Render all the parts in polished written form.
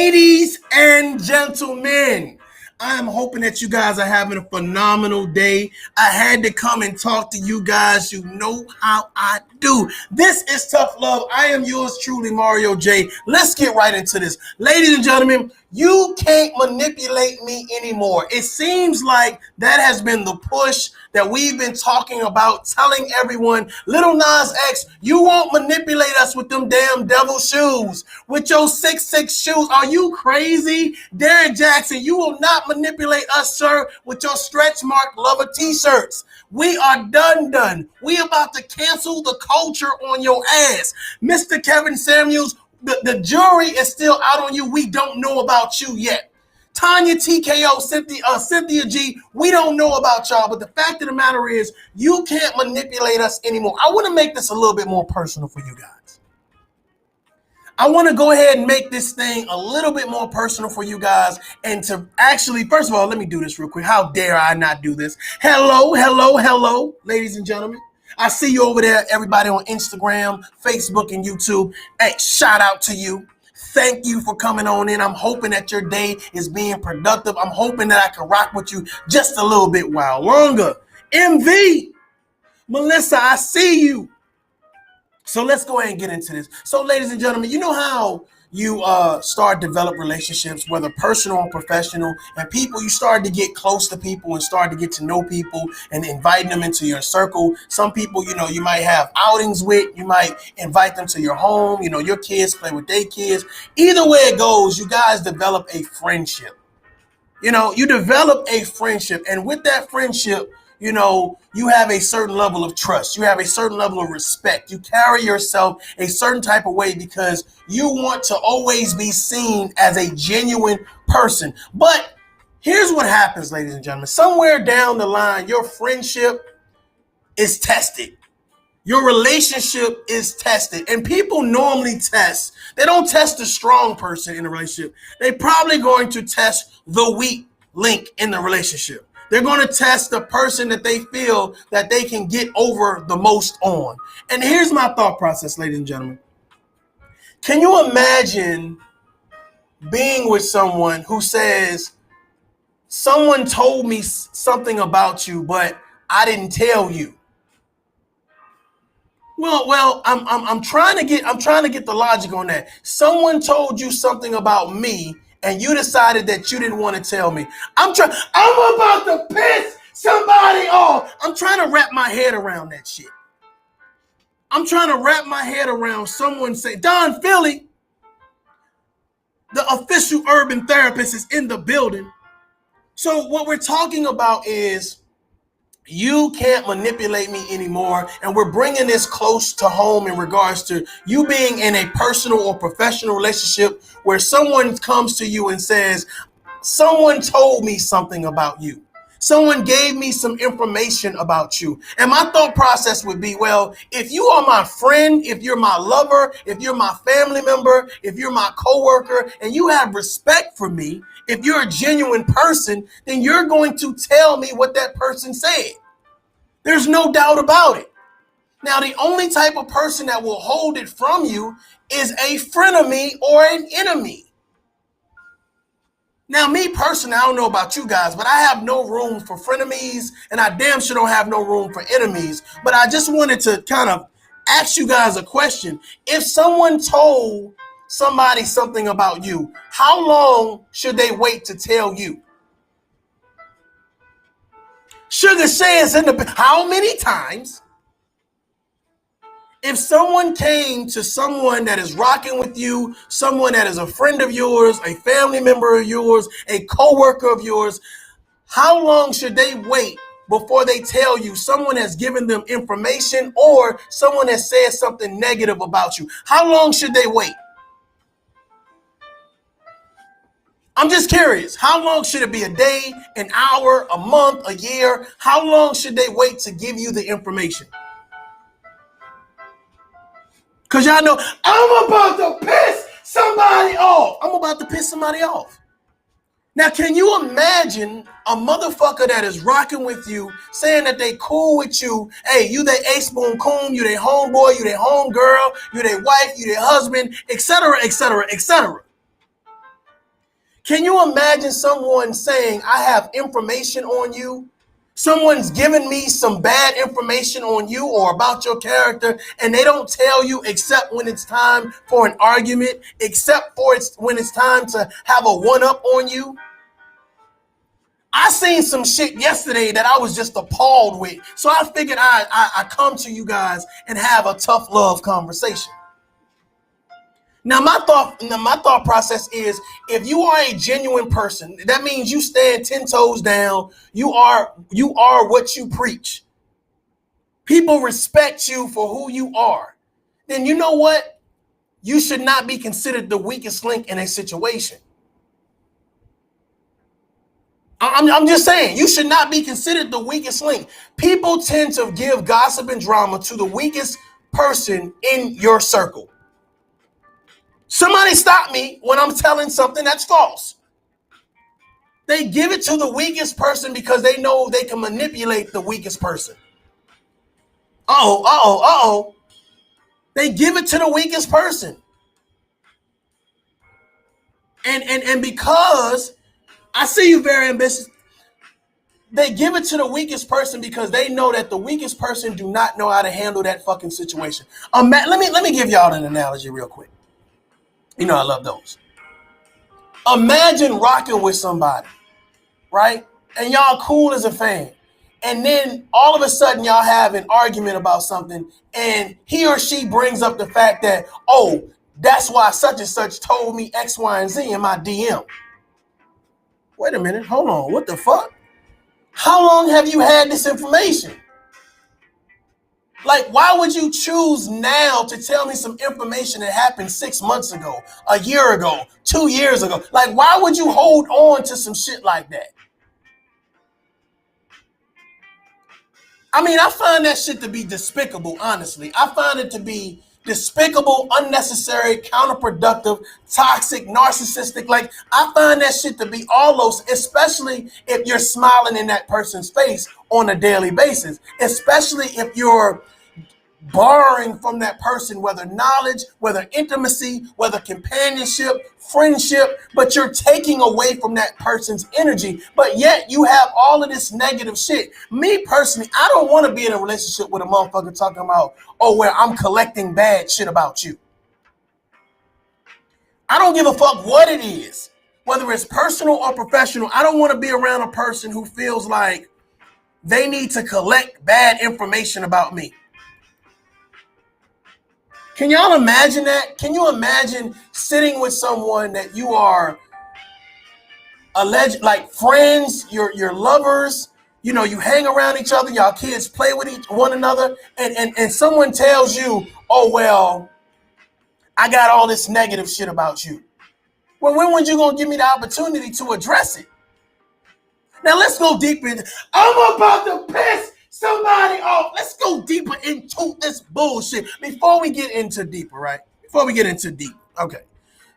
Ladies and gentlemen, I am hoping that you guys are having a phenomenal day. I had to come and talk to you guys. You know how I do. This is Tough Love. I am yours truly, Mario J. Let's get right into this. Ladies and gentlemen, you can't manipulate me anymore. It seems like that has been the push that we've been talking about, telling everyone, Lil Nas X, you won't manipulate us with them damn devil shoes, with your 6'6" shoes. Are you crazy? Derrick Jackson, you will not manipulate us, sir, with your stretch mark lover t-shirts. We are done. We about to cancel the culture on your ass. Mr. Kevin Samuels, the jury is still out on you. We don't know about you yet. Tanya TKO, Cynthia G, we don't know about y'all, but the fact of the matter is you can't manipulate us anymore. I want to make this a little bit more personal for you guys. I want to go ahead and make this thing a little bit more personal for you guys, and to actually, first of all, let me do this real quick. How dare I not do this? Hello, ladies and gentlemen. I see you over there, everybody on Instagram, Facebook, and YouTube. Hey, shout out to you. Thank you for coming on in. I'm hoping that your day is being productive. I'm hoping that I can rock with you just a little bit while longer. MV, Melissa, I see you. So let's go ahead and get into this. So, ladies and gentlemen, you know how you develop relationships, whether personal or professional, and people, you start to get close to people and start to get to know people and inviting them into your circle. Some people, you might have outings with, you might invite them to your home, your kids play with their kids. Either way it goes, you guys develop a friendship. You develop a friendship, and with that friendship, you have a certain level of trust. You have a certain level of respect. You carry yourself a certain type of way because you want to always be seen as a genuine person. But here's what happens, ladies and gentlemen. Somewhere down the line, your friendship is tested. Your relationship is tested. And people normally test. They don't test the strong person in a relationship. They're probably going to test the weak link in the relationship. They're going to test the person that they feel that they can get over the most on. And here's my thought process, ladies and gentlemen. Can you imagine being with someone who says, someone told me something about you, but I didn't tell you? Well, I'm trying to get the logic on that. Someone told you something about me, and you decided that you didn't want to tell me. I'm about to piss somebody off. I'm trying to wrap my head around that shit. I'm trying to wrap my head around someone saying, Don Philly, the official urban therapist, is in the building. So what we're talking about is you can't manipulate me anymore. And we're bringing this close to home in regards to you being in a personal or professional relationship where someone comes to you and says, someone told me something about you. Someone gave me some information about you. And my thought process would be, well, if you are my friend, if you're my lover, if you're my family member, if you're my coworker, and you have respect for me, if you're a genuine person, then you're going to tell me what that person said. There's no doubt about it. Now, the only type of person that will hold it from you is a frenemy or an enemy. Now, me personally, I don't know about you guys, but I have no room for frenemies, and I damn sure don't have no room for enemies. But I just wanted to kind of ask you guys a question. If someone told somebody something about you, how long should they wait to tell you? Sugar Shay's in the, how many times? If someone came to someone that is rocking with you, someone that is a friend of yours, a family member of yours, a coworker of yours, how long should they wait before they tell you someone has given them information or someone has said something negative about you? How long should they wait? I'm just curious. How long should it be? A day, an hour, a month, a year? How long should they wait to give you the information? Because y'all know, I'm about to piss somebody off. I'm about to piss somebody off. Now, can you imagine a motherfucker that is rocking with you, saying that they cool with you? Hey, you they ace boom coon, you they homeboy, you they homegirl, you they wife, you they husband, etc., etc., etc. Can you imagine someone saying, I have information on you? Someone's giving me some bad information on you or about your character, and they don't tell you except when it's time for an argument, except for when it's time to have a one-up on you. I seen some shit yesterday that I was just appalled with. So I figured I come to you guys and have a tough love conversation. Now, my thought process is, if you are a genuine person, that means you stand 10 toes down. You are what you preach. People respect you for who you are. Then you know what? You should not be considered the weakest link in a situation. I'm just saying, you should not be considered the weakest link. People tend to give gossip and drama to the weakest person in your circle. Somebody stop me when I'm telling something that's false. They give it to the weakest person because they know they can manipulate the weakest person. They give it to the weakest person. And because I see you very ambitious, they give it to the weakest person because they know that the weakest person do not know how to handle that fucking situation. Let me give y'all an analogy real quick. You know I love those. Imagine rocking with somebody, right? And y'all cool as a fan. And then all of a sudden y'all have an argument about something, and he or she brings up the fact that, oh, that's why such and such told me X, Y, and Z in my DM. Wait a minute, hold on, what the fuck? How long have you had this information? Like, why would you choose now to tell me some information that happened 6 months ago, a year ago, 2 years ago? Like, why would you hold on to some shit like that? I mean, I find that shit to be despicable, honestly. I find it to be despicable, unnecessary, counterproductive, toxic, narcissistic. Like, I find that shit to be all those, especially if you're smiling in that person's face on a daily basis, especially if you're borrowing from that person, whether knowledge, whether intimacy, whether companionship, friendship, but you're taking away from that person's energy. But yet you have all of this negative shit. Me personally, I don't want to be in a relationship with a motherfucker talking about, oh, where I'm collecting bad shit about you. I don't give a fuck what it is, whether it's personal or professional. I don't want to be around a person who feels like they need to collect bad information about me. Can y'all imagine that? Can you imagine sitting with someone that you are alleged, like friends, your lovers, you know, you hang around each other, y'all kids play with one another, and someone tells you, oh, well, I got all this negative shit about you. Well, when would you gonna give me the opportunity to address it? Now let's go deeper into, I'm about to piss somebody off. Let's go deeper into this bullshit before we get into deeper, right? Before we get into deep. Okay.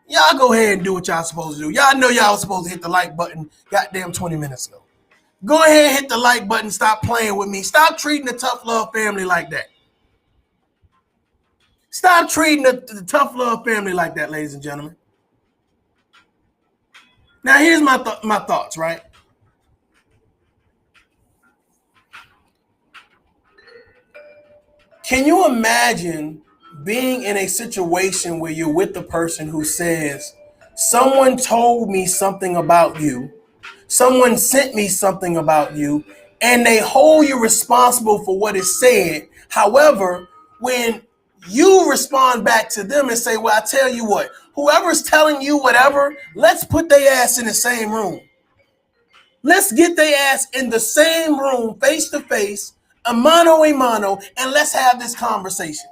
Y'all go ahead and do what y'all supposed to do. Y'all know y'all was supposed to hit the like button goddamn 20 minutes ago. Go ahead and hit the like button. Stop playing with me. Stop treating the Tough Love family like that. Stop treating the Tough Love family like that, ladies and gentlemen. Now here's my thoughts, right? Can you imagine being in a situation where you're with the person who says, someone told me something about you, someone sent me something about you, and they hold you responsible for what is said. However, when you respond back to them and say, well, I tell you what, whoever's telling you whatever, let's put their ass in the same room. Let's get their ass in the same room, face to face, a mano, and let's have this conversation.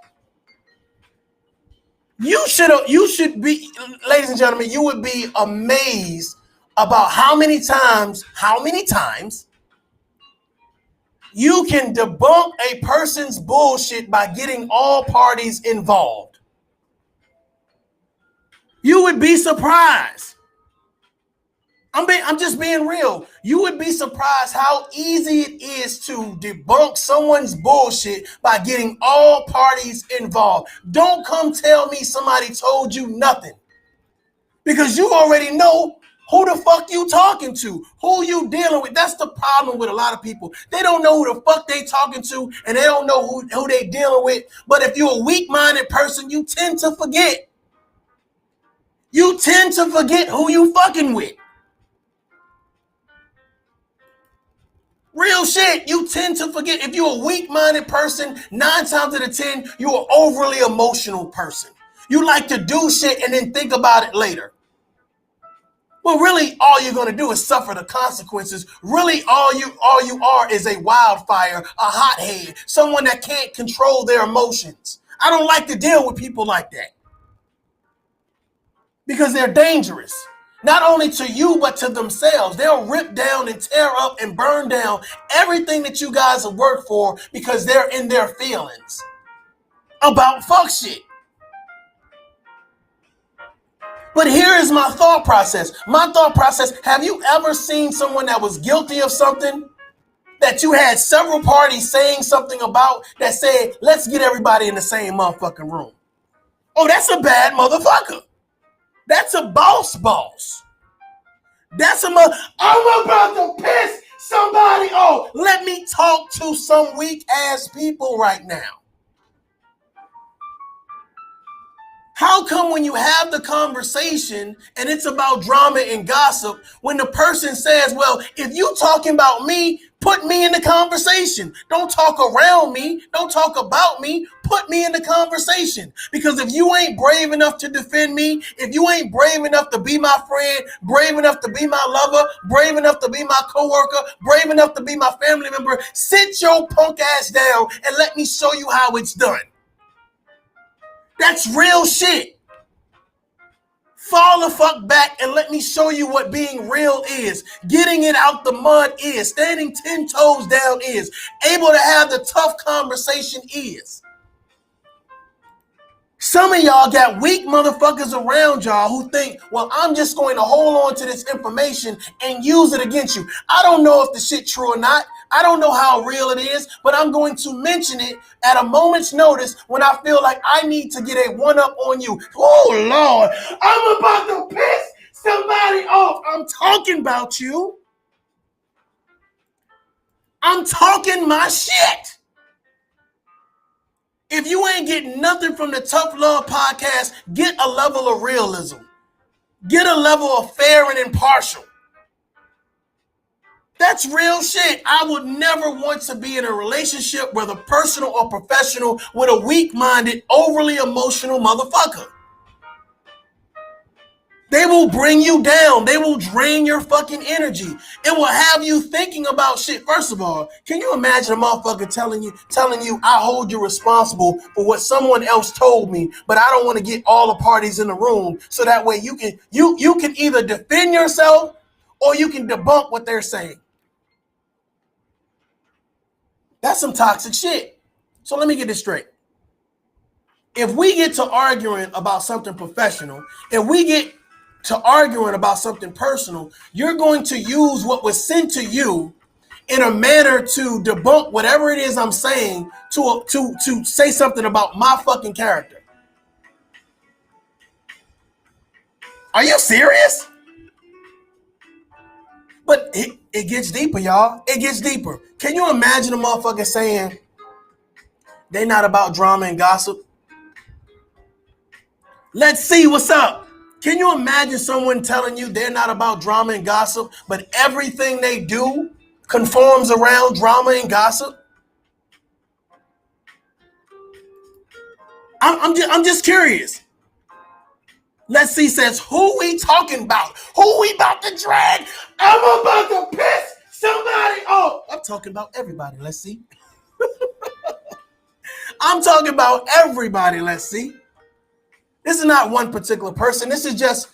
You should be, ladies and gentlemen, you would be amazed about how many times you can debunk a person's bullshit by getting all parties involved. You would be surprised. I'm just being real. You would be surprised how easy it is to debunk someone's bullshit by getting all parties involved. Don't come tell me somebody told you nothing, because you already know Who the fuck you talking to? Who you dealing with? That's the problem with a lot of people. They don't know who the fuck they talking to, and they don't know who they dealing with. But if you're a weak-minded person, you tend to forget. You tend to forget who you fucking with. Real shit, you tend to forget. If you're a weak-minded person, 9 times out of 10, you're an overly emotional person. You like to do shit and then think about it later. Well, really, all you're going to do is suffer the consequences. Really, all you are is a wildfire, a hothead, someone that can't control their emotions. I don't like to deal with people like that because they're dangerous. Not only to you, but to themselves. They'll rip down and tear up and burn down everything that you guys have worked for because they're in their feelings about fuck shit. But here is my thought process. My thought process, have you ever seen someone that was guilty of something that you had several parties saying something about that said, let's get everybody in the same motherfucking room? Oh, that's a bad motherfucker. That's a boss. That's I'm about to piss somebody off. Let me talk to some weak ass people right now. How come when you have the conversation and it's about drama and gossip, when the person says, well, if you talking about me, put me in the conversation. Don't talk around me. Don't talk about me. Put me in the conversation. Because if you ain't brave enough to defend me, if you ain't brave enough to be my friend, brave enough to be my lover, brave enough to be my coworker, brave enough to be my family member, sit your punk ass down and let me show you how it's done. That's real shit. Fall the fuck back and let me show you what being real is. Getting it out the mud is. Standing 10 toes down is. Able to have the tough conversation is. Some of y'all got weak motherfuckers around y'all who think, well, I'm just going to hold on to this information and use it against you. I don't know if the shit true or not. I don't know how real it is, but I'm going to mention it at a moment's notice when I feel like I need to get a one-up on you. Oh, Lord, I'm about to piss somebody off. I'm talking about you. I'm talking my shit. If you ain't getting nothing from the Tough Love podcast, get a level of realism. Get a level of fair and impartial. That's real shit. I would never want to be in a relationship, whether personal or professional, with a weak-minded, overly emotional motherfucker. They will bring you down. They will drain your fucking energy. It will have you thinking about shit. First of all, can you imagine a motherfucker telling you, I hold you responsible for what someone else told me, but I don't want to get all the parties in the room, so that way you can either defend yourself or you can debunk what they're saying. That's some toxic shit. So let me get this straight. If we get to arguing about something professional, if we get to arguing about something personal, you're going to use what was sent to you in a manner to debunk whatever it is I'm saying to say something about my fucking character. Are you serious? But it gets deeper, y'all. It gets deeper. Can you imagine a motherfucker saying they not about drama and gossip? Let's see what's up. Can you imagine someone telling you they're not about drama and gossip, but everything they do conforms around drama and gossip? I'm just curious. Let's see says, who we talking about? Who we about to drag? I'm about to piss somebody off. I'm talking about everybody. Let's see. I'm talking about everybody. Let's see. This is not one particular person. This is just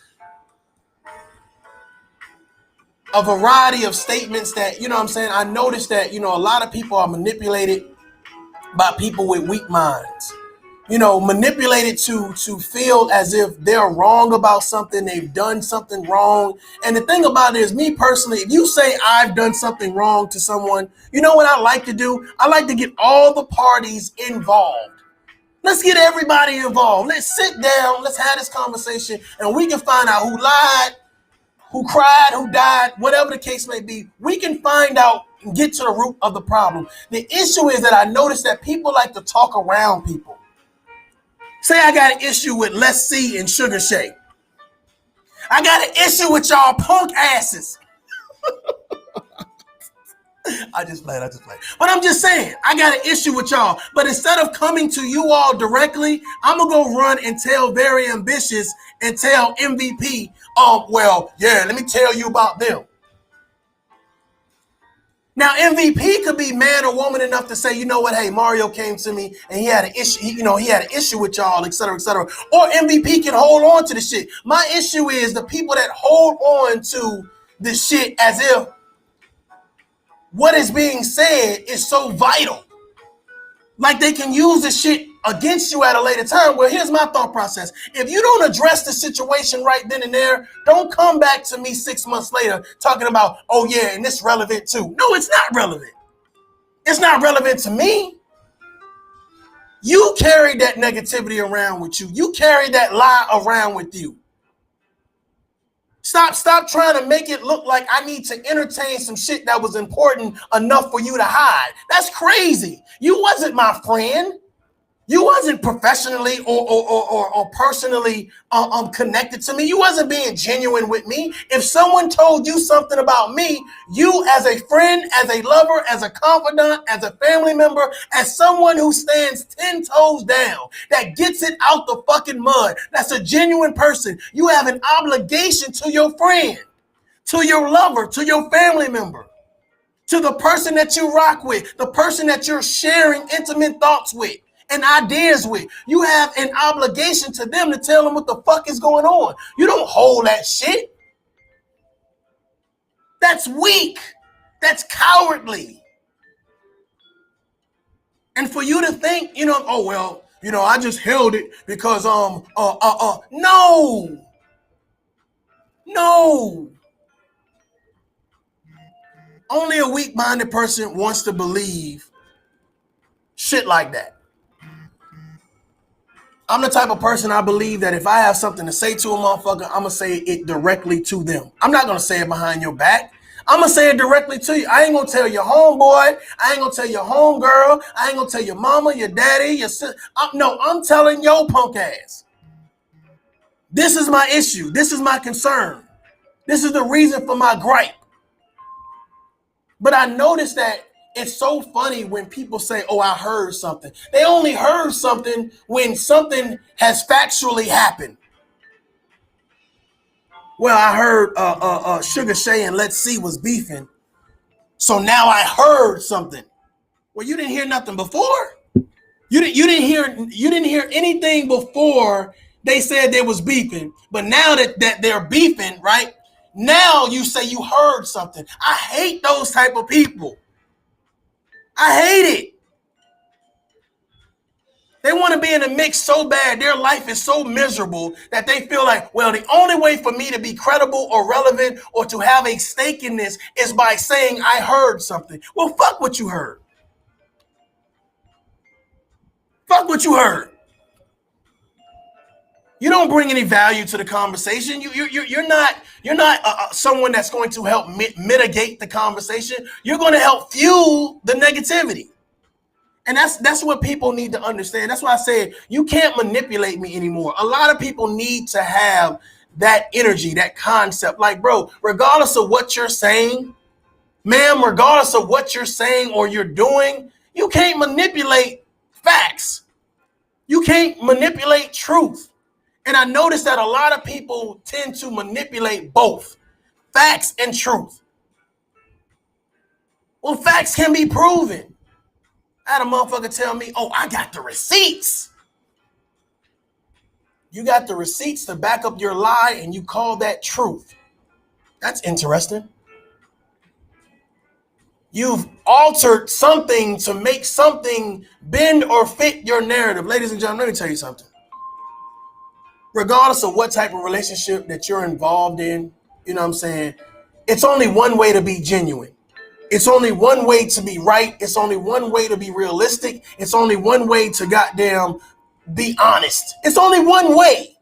a variety of statements that, you know what I'm saying? I noticed that, a lot of people are manipulated by people with weak minds. Manipulated to feel as if they're wrong about something, they've done something wrong. And the thing about it is, me personally, if you say I've done something wrong to someone, you know what I like to do? I like to get all the parties involved. Let's get everybody involved. Let's sit down. Let's have this conversation, and we can find out who lied, who cried, who died, whatever the case may be. We can find out and get to the root of the problem. The issue is that I noticed that people like to talk around people. Say I got an issue with Let's See and Sugar Shay. I got an issue with y'all punk asses. I just played. But I'm just saying, I got an issue with y'all. But instead of coming to you all directly, I'm going to go run and tell Very Ambitious and tell MVP, well, yeah, let me tell you about them. Now, MVP could be man or woman enough to say, you know what, hey, Mario came to me and he had an issue, he had an issue with y'all, et cetera, et cetera. Or MVP can hold on to the shit. My issue is the people that hold on to the shit as if what is being said is so vital. Like they can use the shit against you at a later time. Well, here's my thought process. If you don't address the situation right then and there, don't come back to me 6 months later talking about, oh yeah, and it's relevant too. No, it's not relevant. It's not relevant to me. You carry that negativity around with you. You carry that lie around with you. Stop trying to make it look like I need to entertain some shit that was important enough for you to hide. That's crazy. You wasn't my friend. You wasn't professionally or personally connected to me. You wasn't being genuine with me. If someone told you something about me, you as a friend, as a lover, as a confidant, as a family member, as someone who stands 10 toes down, that gets it out the fucking mud, that's a genuine person, you have an obligation to your friend, to your lover, to your family member, to the person that you rock with, the person that you're sharing intimate thoughts with and ideas with. You have an obligation to them to tell them what the fuck is going on. You don't hold that shit. That's weak. That's cowardly. And for you to think, oh, well, I just held it because, no. Only a weak-minded person wants to believe shit like that. I'm the type of person, I believe that if I have something to say to a motherfucker, I'm going to say it directly to them. I'm not going to say it behind your back. I'm going to say it directly to you. I ain't going to tell your homeboy. I ain't going to tell your homegirl. I ain't going to tell your mama, your daddy, your sister. I'm telling your punk ass. This is my issue. This is my concern. This is the reason for my gripe. But I noticed that it's so funny when people say, oh, I heard something. They only heard something when something has factually happened. Well, I heard Sugar Shay and Let's See was beefing. So now I heard something. Well, you didn't hear nothing before. You didn't hear anything before they said they was beefing. But now that they're beefing, right? Now you say you heard something. I hate those type of people. I hate it. They want to be in the mix so bad. Their life is so miserable that they feel like, well, the only way for me to be credible or relevant or to have a stake in this is by saying I heard something. Well, fuck what you heard. Fuck what you heard. You don't bring any value to the conversation. You're not someone that's going to help mitigate the conversation. You're going to help fuel the negativity. And that's what people need to understand. That's why I said you can't manipulate me anymore. A lot of people need to have that energy, that concept. Like, bro, regardless of what you're saying, ma'am, regardless of what you're saying or you're doing, you can't manipulate facts. You can't manipulate truth. And I noticed that a lot of people tend to manipulate both facts and truth. Well, facts can be proven. I had a motherfucker tell me, oh, I got the receipts. You got the receipts to back up your lie and you call that truth. That's interesting. You've altered something to make something bend or fit your narrative. Ladies and gentlemen, let me tell you something. Regardless of what type of relationship that you're involved in, you know what I'm saying? It's only one way to be genuine. It's only one way to be right. It's only one way to be realistic. It's only one way to goddamn be honest. It's only one way.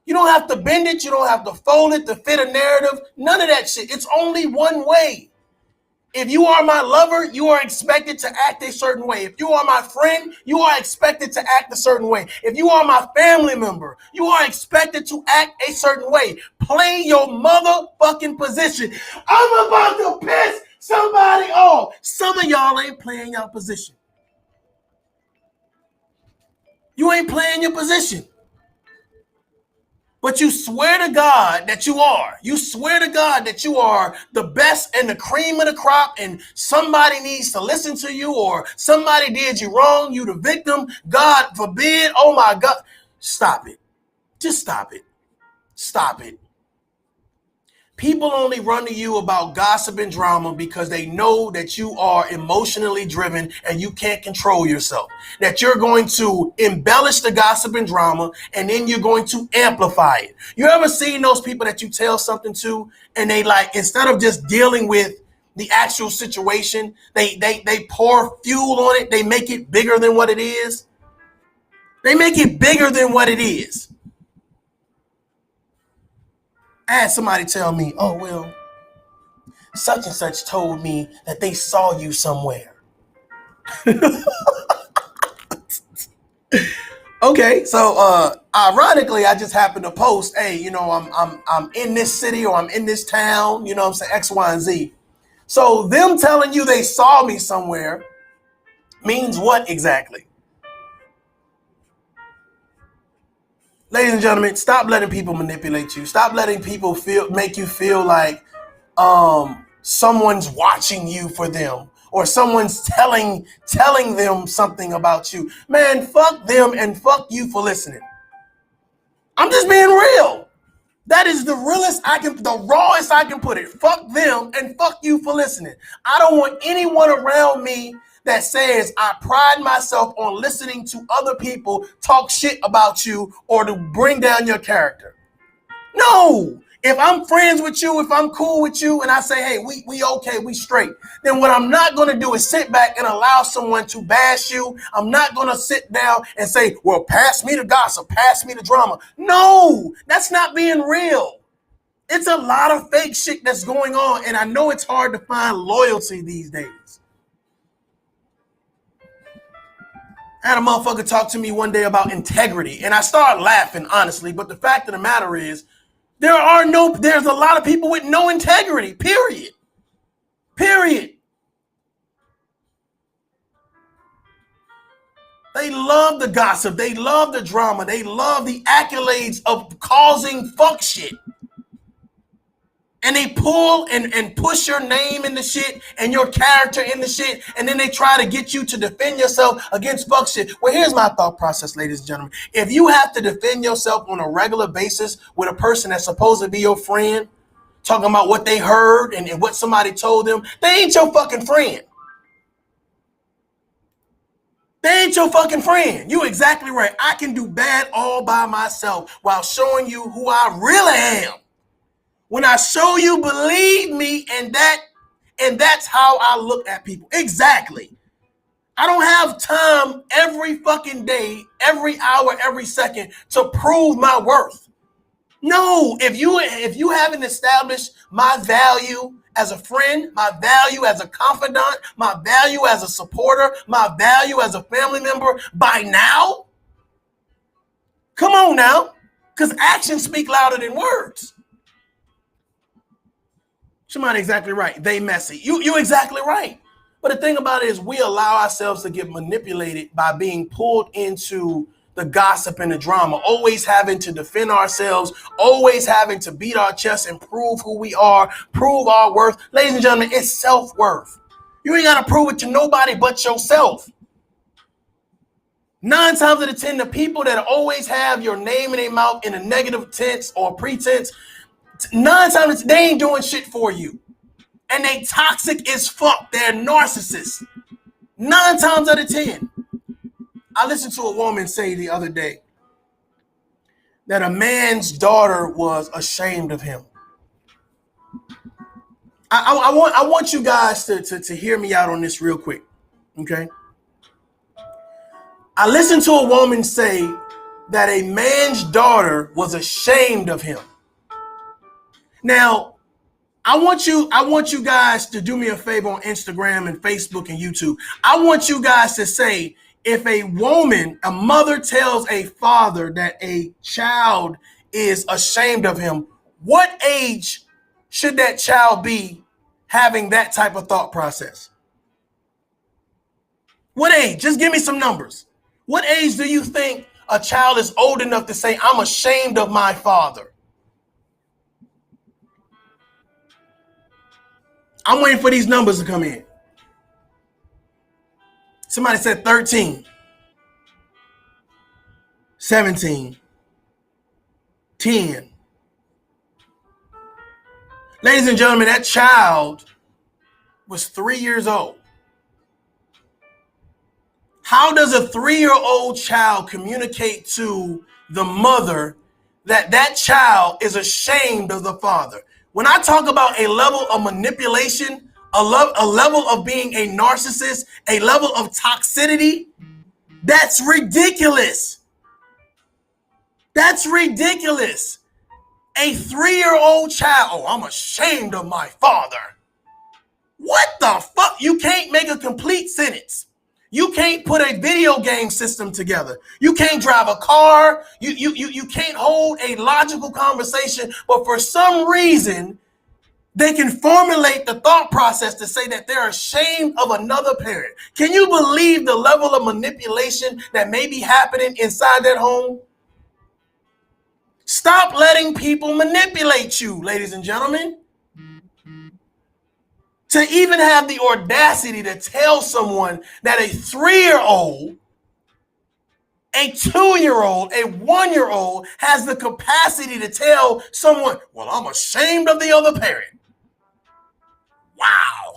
You don't have to bend it. You don't have to fold it to fit a narrative. None of that shit. It's only one way. If you are my lover, you are expected to act a certain way. If you are my friend, you are expected to act a certain way. If you are my family member, you are expected to act a certain way. Play your motherfucking position. I'm about to piss somebody off. Some of y'all ain't playing your position. You ain't playing your position. But you swear to God that you are. You swear to God that you are the best and the cream of the crop, and somebody needs to listen to you, or somebody did you wrong, you the victim. God forbid. Oh my God. Stop it. Just stop it. Stop it. People only run to you about gossip and drama because they know that you are emotionally driven and you can't control yourself. That you're going to embellish the gossip and drama and then you're going to amplify it. You ever seen those people that you tell something to and they like, instead of just dealing with the actual situation, they pour fuel on it. They make it bigger than what it is. They make it bigger than what it is. I had somebody tell me, oh, well, such and such told me that they saw you somewhere. Okay, so ironically, I just happened to post, hey, you know, I'm in this city or I'm in this town, you know what I'm saying, X, Y, and Z. So them telling you they saw me somewhere means what exactly? Ladies and gentlemen, stop letting people manipulate you. Stop letting people make you feel like someone's watching you for them or someone's telling them something about you. Man, fuck them and fuck you for listening. I'm just being real. That is the rawest I can put it. Fuck them and fuck you for listening. I don't want anyone around me that says I pride myself on listening to other people talk shit about you or to bring down your character. No. If I'm friends with you, if I'm cool with you, and I say, hey, we okay, we straight, then what I'm not going to do is sit back and allow someone to bash you. I'm not going to sit down and say, well, pass me the gossip, pass me the drama. No, that's not being real. It's a lot of fake shit that's going on, and I know it's hard to find loyalty these days. I had a motherfucker talk to me one day about integrity, and I started laughing, honestly, but the fact of the matter is, there's a lot of people with no integrity, period. Period. They love the gossip. They love the drama. They love the accolades of causing fuck shit. And they pull and push your name in the shit and your character in the shit. And then they try to get you to defend yourself against fuck shit. Well, here's my thought process, ladies and gentlemen. If you have to defend yourself on a regular basis with a person that's supposed to be your friend, talking about what they heard and what somebody told them, they ain't your fucking friend. They ain't your fucking friend. You exactly right. I can do bad all by myself while showing you who I really am. When I show you, believe me, and that's how I look at people. Exactly. I don't have time every fucking day, every hour, every second to prove my worth. No, if you haven't established my value as a friend, my value as a confidant, my value as a supporter, my value as a family member by now, come on now, because actions speak louder than words. Somebody exactly right. They messy. You exactly right. But the thing about it is we allow ourselves to get manipulated by being pulled into the gossip and the drama, always having to defend ourselves, always having to beat our chest and prove who we are, prove our worth. Ladies and gentlemen, it's self-worth. You ain't got to prove it to nobody but yourself. 9 times out of 10, the people that always have your name in their mouth in a negative tense or pretense, 9 times out of 10, they ain't doing shit for you. And they toxic as fuck. They're narcissists. 9 times out of 10. I listened to a woman say the other day that a man's daughter was ashamed of him. I want you guys to hear me out on this real quick. Okay. I listened to a woman say that a man's daughter was ashamed of him. Now, I want you guys to do me a favor on Instagram and Facebook and YouTube. I want you guys to say, if a mother tells a father that a child is ashamed of him, what age should that child be having that type of thought process? What age? Just give me some numbers. What age do you think a child is old enough to say, I'm ashamed of my father? I'm waiting for these numbers to come in. Somebody said 13, 17, 10. Ladies and gentlemen, that child was 3 years old. How does a 3-year-old child communicate to the mother that that child is ashamed of the father? When I talk about a level of manipulation, a level of being a narcissist, a level of toxicity, that's ridiculous. That's ridiculous. A 3-year-old child, oh, I'm ashamed of my father. What the fuck? You can't make a complete sentence. You can't put a video game system together. You can't drive a car. You can't hold a logical conversation. But for some reason, they can formulate the thought process to say that they're ashamed of another parent. Can you believe the level of manipulation that may be happening inside that home? Stop letting people manipulate you, ladies and gentlemen. To even have the audacity to tell someone that a 3-year-old, a 2-year-old, a 1-year-old has the capacity to tell someone, well, I'm ashamed of the other parent. Wow.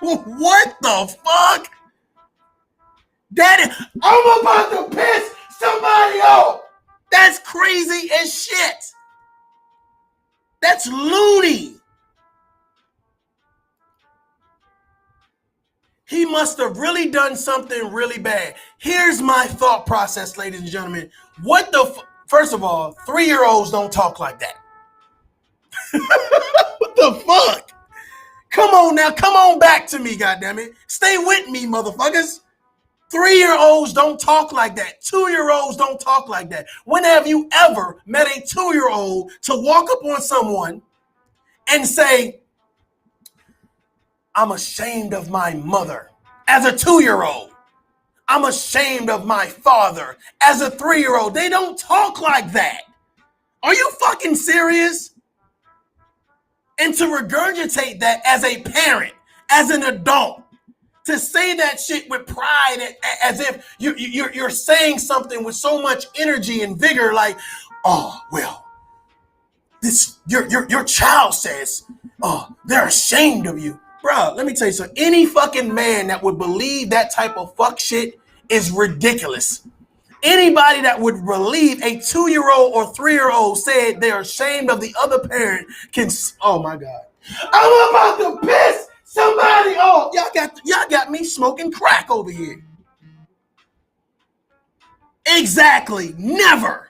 What the fuck? Daddy, I'm about to piss somebody off. That's crazy as shit. That's loony. He must have really done something really bad. Here's my thought process, ladies and gentlemen. First of all, 3-year-olds don't talk like that. What the fuck? Come on now, come on back to me, goddammit. Stay with me, motherfuckers. 3-year-olds don't talk like that. 2-year-olds don't talk like that. When have you ever met a 2-year-old to walk up on someone and say, I'm ashamed of my mother as a 2-year-old. I'm ashamed of my father as a 3-year-old. They don't talk like that. Are you fucking serious? And to regurgitate that as a parent, as an adult, to say that shit with pride, as if you're saying something with so much energy and vigor, like, oh, well, this your child says, oh, they're ashamed of you. Bro, let me tell you something. Any fucking man that would believe that type of fuck shit is ridiculous. Anybody that would believe a 2-year-old or 3-year-old said they're ashamed of the other parent can, oh my God. I'm about to piss somebody off. Y'all got me smoking crack over here. Exactly. Never.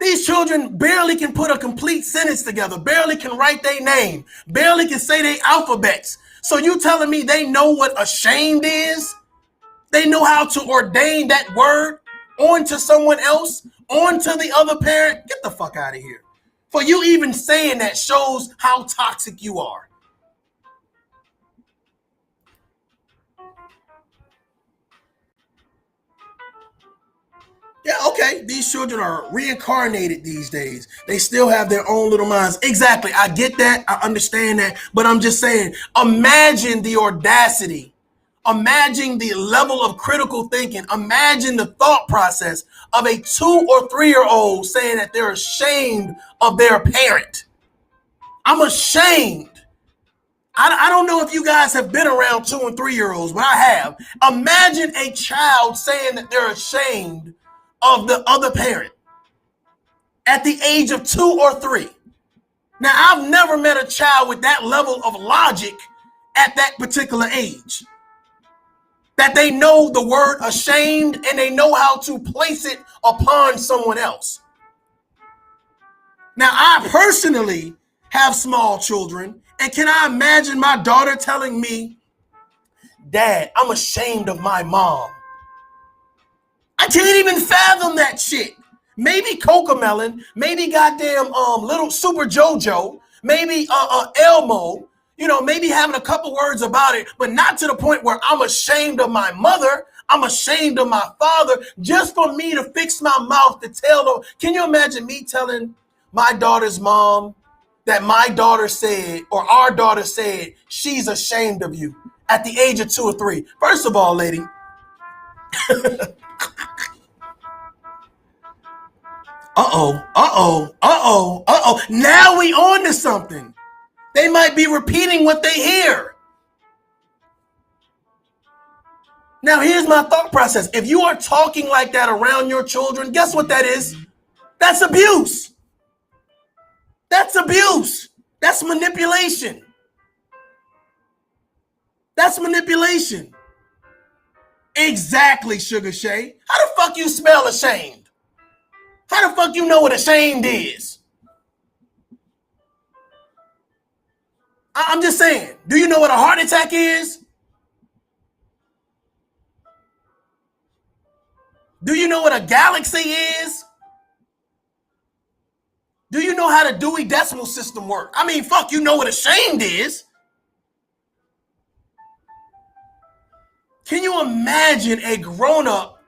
These children barely can put a complete sentence together, barely can write their name, barely can say their alphabets. So you telling me they know what ashamed is? They know how to ordain that word onto someone else, onto the other parent? Get the fuck out of here. For you even saying that shows how toxic you are. Yeah, okay, these children are reincarnated these days. They still have their own little minds. Exactly, I get that, I understand that, but I'm just saying, imagine the audacity. Imagine the level of critical thinking. Imagine the thought process of a 2 or 3-year-old saying that they're ashamed of their parent. I'm ashamed. I don't know if you guys have been around 2 and 3-year-olds, but I have. Imagine a child saying that they're ashamed of the other parent at the age of 2 or 3. Now, I've never met a child with that level of logic at that particular age. that they know the word ashamed and they know how to place it upon someone else. Now, I personally have small children, and can I imagine my daughter telling me, Dad, I'm ashamed of my mom? I can't even fathom that shit. Maybe Cocomelon, maybe goddamn little Super JoJo, maybe Elmo, maybe having a couple words about it, but not to the point where I'm ashamed of my mother. I'm ashamed of my father just for me to fix my mouth to tell them. Can you imagine me telling my daughter's mom that my daughter said, or our daughter said, she's ashamed of you at the age of 2 or 3? First of all, lady, now we on to something. They might be repeating what they hear. Now, here's my thought process. If you are talking like that around your children, guess what that is? That's abuse. That's abuse. That's manipulation. That's manipulation. Exactly, Sugar Shay. How the fuck you smell ashamed? How the fuck you know what ashamed is? I'm just saying. Do you know what a heart attack is? Do you know what a galaxy is? Do you know how the Dewey Decimal System works? I mean, fuck, you know what ashamed is. Can you imagine a grown-up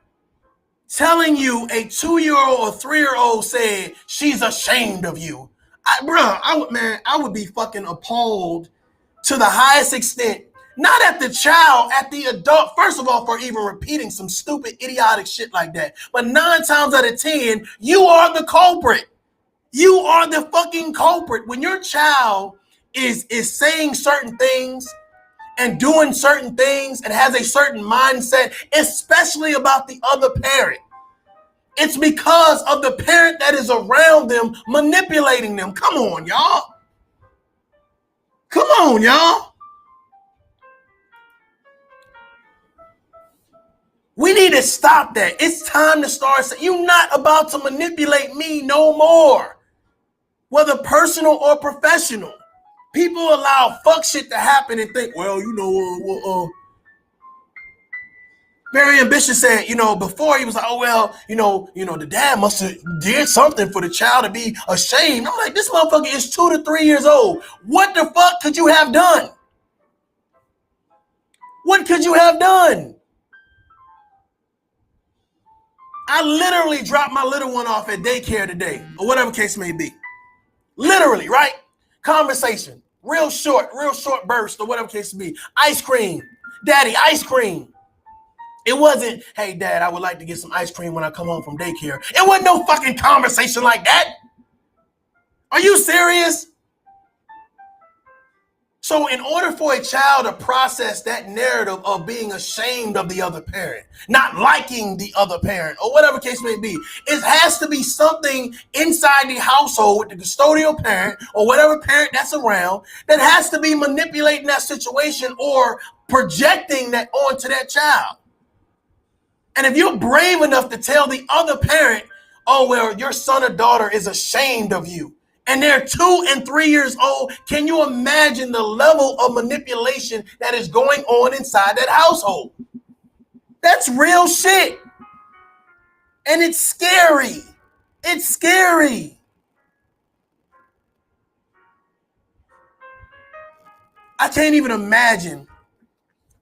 telling you a 2-year-old or 3-year-old said she's ashamed of you? I would be fucking appalled to the highest extent. Not at the child, at the adult. First of all, for even repeating some stupid, idiotic shit like that. But 9 times out of 10, you are the culprit. You are the fucking culprit. When your child is saying certain things and doing certain things and has a certain mindset, especially about the other parent, it's because of the parent that is around them manipulating them. Come on, y'all. Come on, y'all. We need to stop that. It's time to start saying, you're not about to manipulate me no more. Whether personal or professional. People allow fuck shit to happen and think, well, Very Ambitious said, before he was like, oh, well, the dad must have did something for the child to be ashamed. I'm like, this motherfucker is 2 to 3 years old. What the fuck could you have done? What could you have done? I literally dropped my little one off at daycare today, or whatever case may be. Literally, right? Conversation. Real short burst, or whatever case may be. Ice cream. Daddy, ice cream. It wasn't, hey, Dad, I would like to get some ice cream when I come home from daycare. It wasn't no fucking conversation like that. Are you serious? So in order for a child to process that narrative of being ashamed of the other parent, not liking the other parent, or whatever case may be, it has to be something inside the household with the custodial parent or whatever parent that's around that has to be manipulating that situation or projecting that onto that child. And if you're brave enough to tell the other parent, oh, well, your son or daughter is ashamed of you, and they're 2 and 3 years old, can you imagine the level of manipulation that is going on inside that household? That's real shit. And it's scary. It's scary. I can't even imagine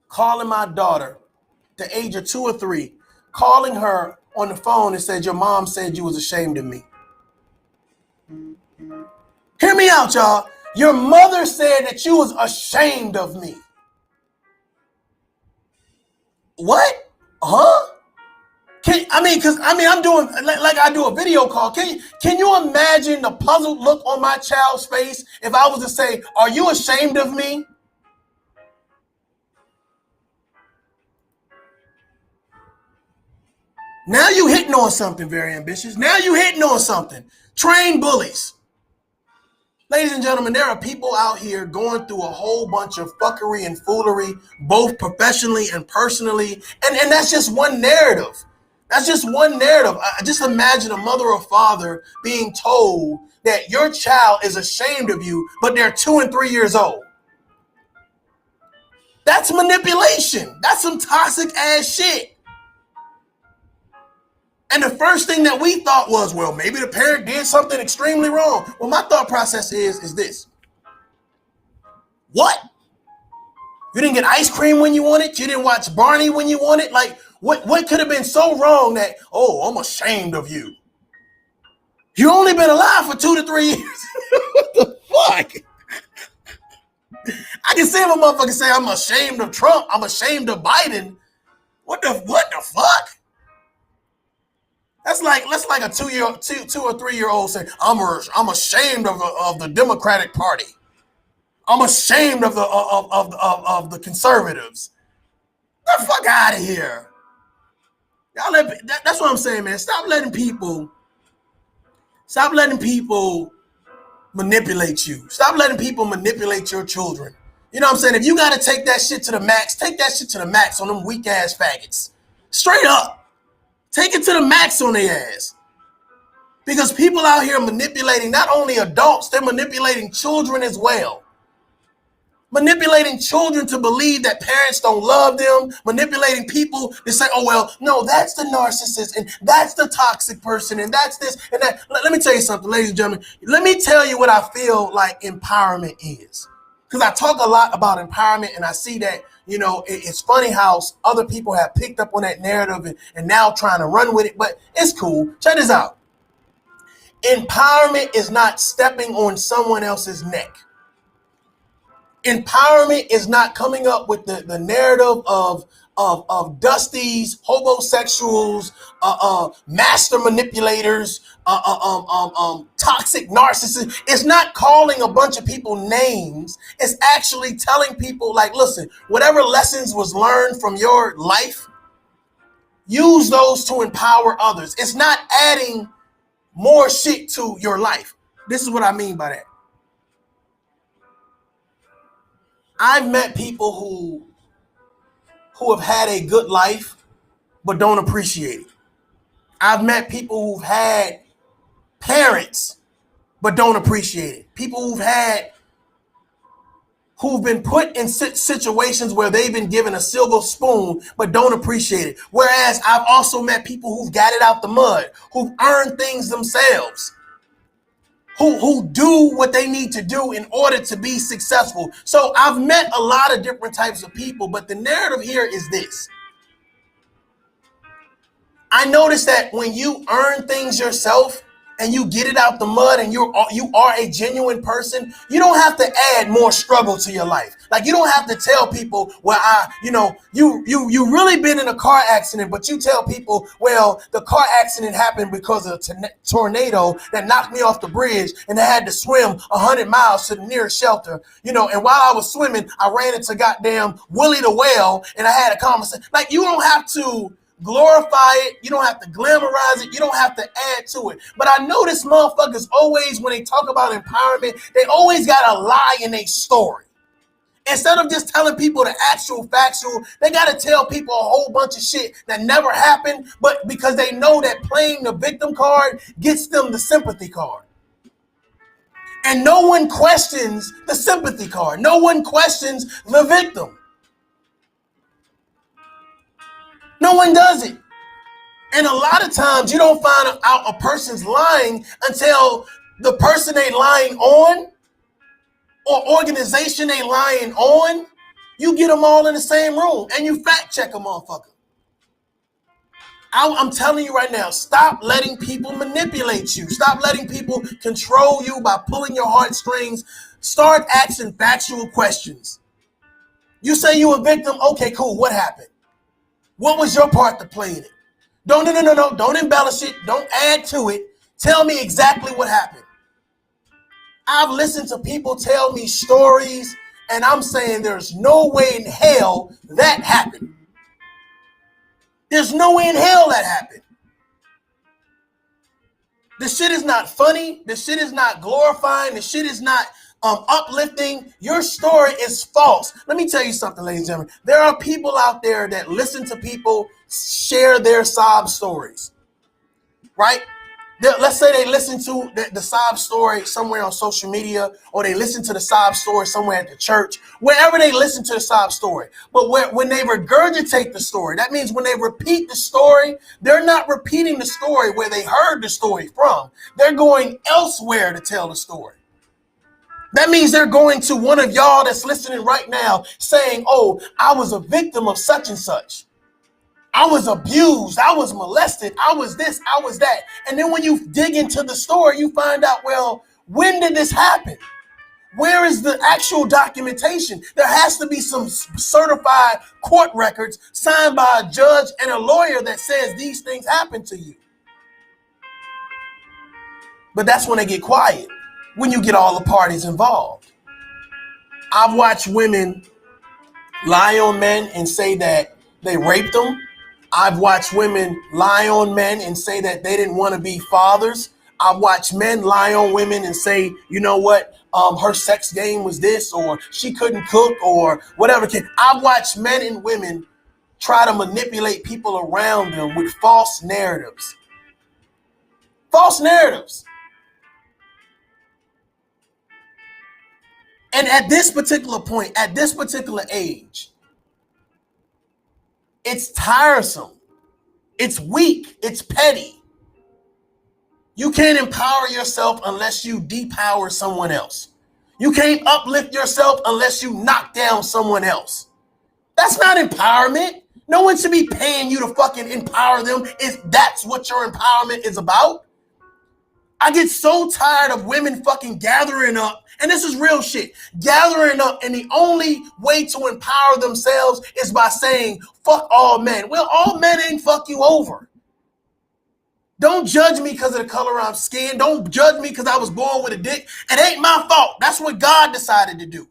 calling my daughter, the age of 2 or 3, calling her on the phone and said, your mom said you was ashamed of me. Hear me out, y'all. Your mother said that you was ashamed of me. What? Huh? I'm doing like I do a video call. Can you imagine the puzzled look on my child's face if I was to say, are you ashamed of me? Now you hitting on something, Very Ambitious. Now you hitting on something. Train bullies. Ladies and gentlemen, there are people out here going through a whole bunch of fuckery and foolery, both professionally and personally. And that's just one narrative. That's just one narrative. Just imagine a mother or father being told that your child is ashamed of you, but they're 2 and 3 years old. That's manipulation. That's some toxic ass shit. And the first thing that we thought was, well, maybe the parent did something extremely wrong. Well, my thought process is this. What? You didn't get ice cream when you wanted? You didn't watch Barney when you wanted? Like, what could have been so wrong that, oh, I'm ashamed of you? You only been alive for 2 to 3 years. What the fuck? I can see if a motherfucker say, I'm ashamed of Trump. I'm ashamed of Biden. What the fuck? That's like a 2 or 3 year old saying, I'm ashamed of the Democratic Party. I'm ashamed of the conservatives. Get the fuck out of here. That's what I'm saying, man. Stop letting people manipulate you. Stop letting people manipulate your children. You know what I'm saying? If you got to take that shit to the max, take that shit to the max on them weak ass faggots. Straight up. Take it to the max on their ass. Because people out here manipulating not only adults, they're manipulating children as well. Manipulating children to believe that parents don't love them. Manipulating people to say, oh, well, no, that's the narcissist and that's the toxic person and that's this and that. Let me tell you something, ladies and gentlemen. Let me tell you what I feel like empowerment is. Because I talk a lot about empowerment and I see that, you know, it's funny how other people have picked up on that narrative and now trying to run with it, but it's cool. Check this out. Empowerment is not stepping on someone else's neck. Empowerment is not coming up with the narrative of dusties, homosexuals, master manipulators, toxic narcissists. It's not calling a bunch of people names. It's actually telling people, like, listen, whatever lessons was learned from your life, use those to empower others. It's not adding more shit to your life. This is what I mean by that. I've met people who have had a good life, but don't appreciate it. I've met people who've had parents, but don't appreciate it. People who've been put in situations where they've been given a silver spoon, but don't appreciate it. Whereas I've also met people who've got it out the mud, who've earned things themselves, who do what they need to do in order to be successful. So I've met a lot of different types of people, but the narrative here is this. I noticed that when you earn things yourself and you get it out the mud and you are a genuine person, you don't have to add more struggle to your life. Like, you don't have to tell people, well, you really been in a car accident, but you tell people, well, the car accident happened because of a tornado that knocked me off the bridge and I had to swim 100 miles to the nearest shelter, and while I was swimming, I ran into goddamn Willie the whale and I had a conversation. Like, you don't have to glorify it. You don't have to glamorize it. You don't have to add to it. But I notice motherfuckers always, when they talk about empowerment, they always got a lie in their story. Instead of just telling people the actual factual, they got to tell people a whole bunch of shit that never happened, but because they know that playing the victim card gets them the sympathy card. And no one questions the sympathy card. No one questions the victim. No one does it. And a lot of times you don't find out a person's lying until the person they lying on or organization they lying on, you get them all in the same room and you fact check a motherfucker. I'm telling you right now, stop letting people manipulate you. Stop letting people control you by pulling your heartstrings. Start asking factual questions. You say you a victim. Okay, cool. What happened? What was your part to play in it? No. Don't embellish it. Don't add to it. Tell me exactly what happened. I've listened to people tell me stories, and I'm saying there's no way in hell that happened. There's no way in hell that happened. The shit is not funny. The shit is not glorifying. The shit is not uplifting. Your story is false. Let me tell you something, ladies and gentlemen. There are people out there that listen to people share their sob stories, right? Let's say they listen to the sob story somewhere on social media, or they listen to the sob story somewhere at the church, wherever they listen to the sob story. But when they regurgitate the story, that means when they repeat the story, they're not repeating the story where they heard the story from. They're going elsewhere to tell the story. That means they're going to one of y'all that's listening right now saying, oh, I was a victim of such and such. I was abused. I was molested. I was this. I was that. And then when you dig into the story, you find out, well, when did this happen? Where is the actual documentation? There has to be some certified court records signed by a judge and a lawyer that says these things happened to you. But that's when they get quiet, when you get all the parties involved. I've watched women lie on men and say that they raped them. I've watched women lie on men and say that they didn't want to be fathers. I've watched men lie on women and say, you know what, her sex game was this, or she couldn't cook, or whatever. I've watched men and women try to manipulate people around them with false narratives. False narratives. And at this particular point, at this particular age, it's tiresome. It's weak. It's petty. You can't empower yourself unless you depower someone else. You can't uplift yourself unless you knock down someone else. That's not empowerment. No one should be paying you to fucking empower them if that's what your empowerment is about. I get so tired of women fucking gathering up, and this is real shit, gathering up, and the only way to empower themselves is by saying, fuck all men. Well, all men ain't fuck you over. Don't judge me because of the color of skin. Don't judge me because I was born with a dick. It ain't my fault. That's what God decided to do.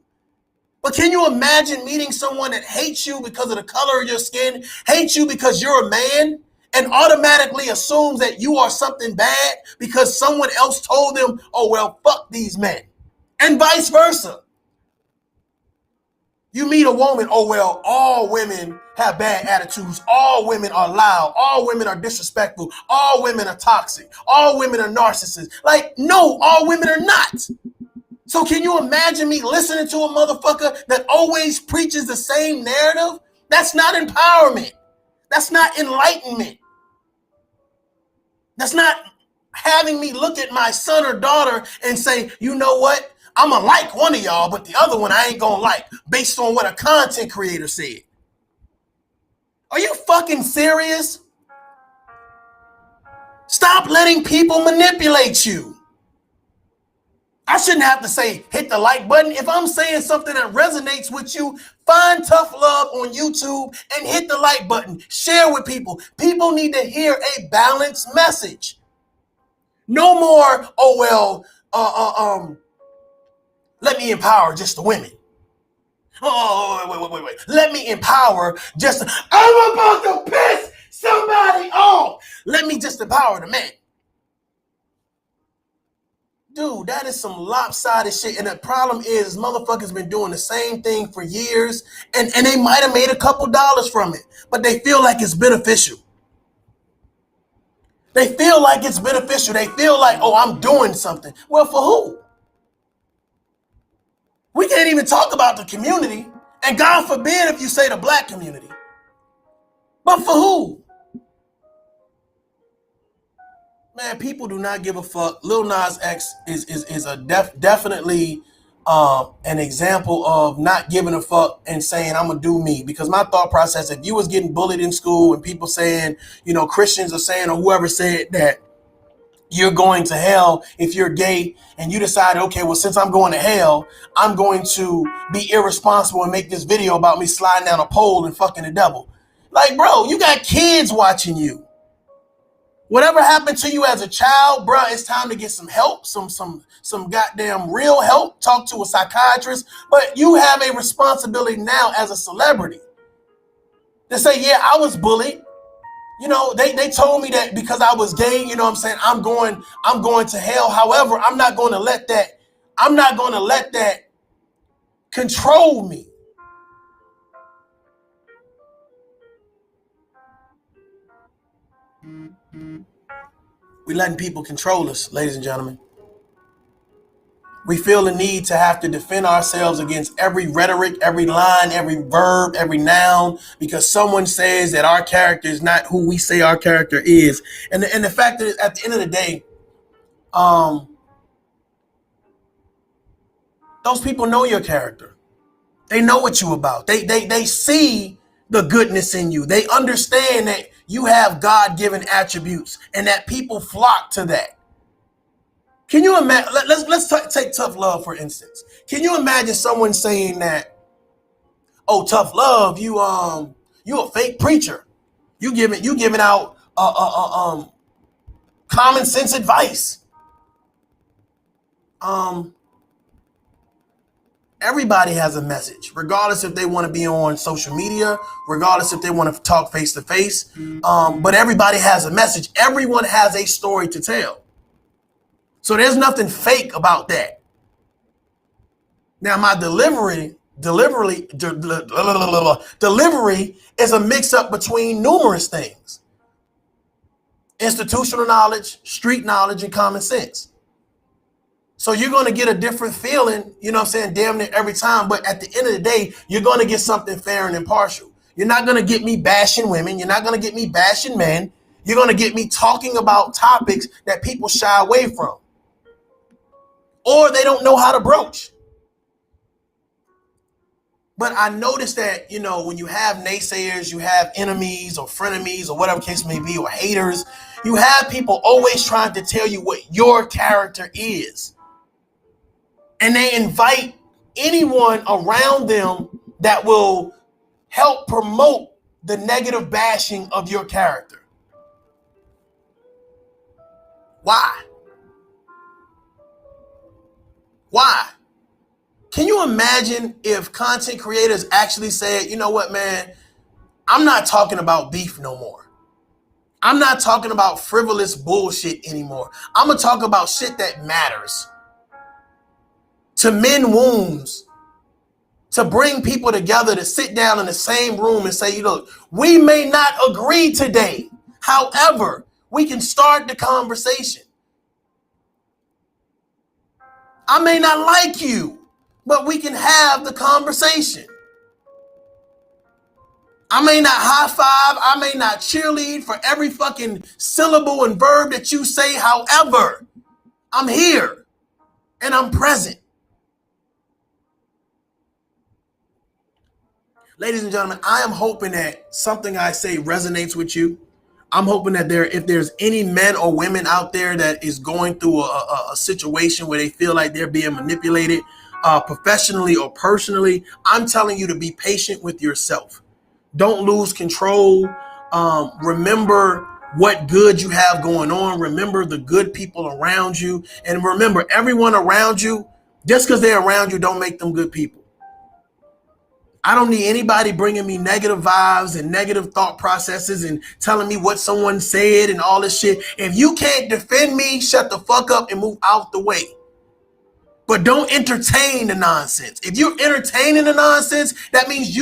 But can you imagine meeting someone that hates you because of the color of your skin, hates you because you're a man, and automatically assumes that you are something bad because someone else told them, oh, well, fuck these men, and vice versa. You meet a woman, oh, well, all women have bad attitudes. All women are loud. All women are disrespectful. All women are toxic. All women are narcissists. Like, no, all women are not. So can you imagine me listening to a motherfucker that always preaches the same narrative? That's not empowerment. That's not enlightenment. That's not having me look at my son or daughter and say, you know what? I'm going to like one of y'all, but the other one I ain't going to like based on what a content creator said. Are you fucking serious? Stop letting people manipulate you. I shouldn't have to say, hit the like button. If I'm saying something that resonates with you, find Tough Love on YouTube and hit the like button. Share with people. People need to hear a balanced message. No more, oh, well, let me empower just the women. Oh, wait. Let me empower just, I'm about to piss somebody off. Let me just empower the men. Dude, that is some lopsided shit. And the problem is motherfuckers been doing the same thing for years, and they might have made a couple dollars from it, but they feel like it's beneficial. They feel like it's beneficial. They feel like, oh, I'm doing something. Well, for who? We can't even talk about the community, and God forbid if you say the black community. But for who? Man, people do not give a fuck. Lil Nas X is a definitely an example of not giving a fuck and saying, I'm going to do me. Because my thought process, if you was getting bullied in school and people saying, you know, Christians are saying, or whoever said that you're going to hell if you're gay, and you decide, okay, well, since I'm going to hell, I'm going to be irresponsible and make this video about me sliding down a pole and fucking the devil. Like, bro, you got kids watching you. Whatever happened to you as a child, bro, it's time to get some help, some goddamn real help. Talk to a psychiatrist. But you have a responsibility now as a celebrity to say, yeah, I was bullied. You know, they told me that because I was gay, you know what I'm saying, I'm going to hell. However, I'm not going to let that control me. We letting people control us, ladies and gentlemen. We feel the need to have to defend ourselves against every rhetoric, every line, every verb, every noun, because someone says that our character is not who we say our character is. And the fact that at the end of the day, those people know your character. They know what you about. They see the goodness in you. They understand that you have God-given attributes and that people flock to that. Can you imagine? Let's take tough love for instance. Can you imagine someone saying that, "Oh, tough love, you a fake preacher. You giving out common sense advice." Everybody has a message, regardless if they want to be on social media, regardless if they want to talk face to face. But everybody has a message. Everyone has a story to tell. So there's nothing fake about that. Now, my delivery is a mix up between numerous things: institutional knowledge, street knowledge, and common sense. So you're going to get a different feeling, you know what I'm saying, damn near every time. But at the end of the day, you're going to get something fair and impartial. You're not going to get me bashing women. You're not going to get me bashing men. You're going to get me talking about topics that people shy away from, or they don't know how to broach. But I noticed that, you know, when you have naysayers, you have enemies or frenemies or whatever case may be, or haters, you have people always trying to tell you what your character is. And they invite anyone around them that will help promote the negative bashing of your character. Why? Why? Can you imagine if content creators actually said, you know what, man, I'm not talking about beef no more. I'm not talking about frivolous bullshit anymore. I'm going to talk about shit that matters. To mend wounds, to bring people together, to sit down in the same room and say, look, we may not agree today. However, we can start the conversation. I may not like you, but we can have the conversation. I may not high five, I may not cheerlead for every fucking syllable and verb that you say. However, I'm here and I'm present. Ladies and gentlemen, I am hoping that something I say resonates with you. I'm hoping that if there's any men or women out there that is going through a situation where they feel like they're being manipulated, professionally or personally, I'm telling you to be patient with yourself. Don't lose control. Remember what good you have going on. Remember the good people around you. And remember, everyone around you, just because they're around you, don't make them good people. I don't need anybody bringing me negative vibes and negative thought processes and telling me what someone said and all this shit. If you can't defend me, shut the fuck up and move out the way. But don't entertain the nonsense. If you're entertaining the nonsense, that means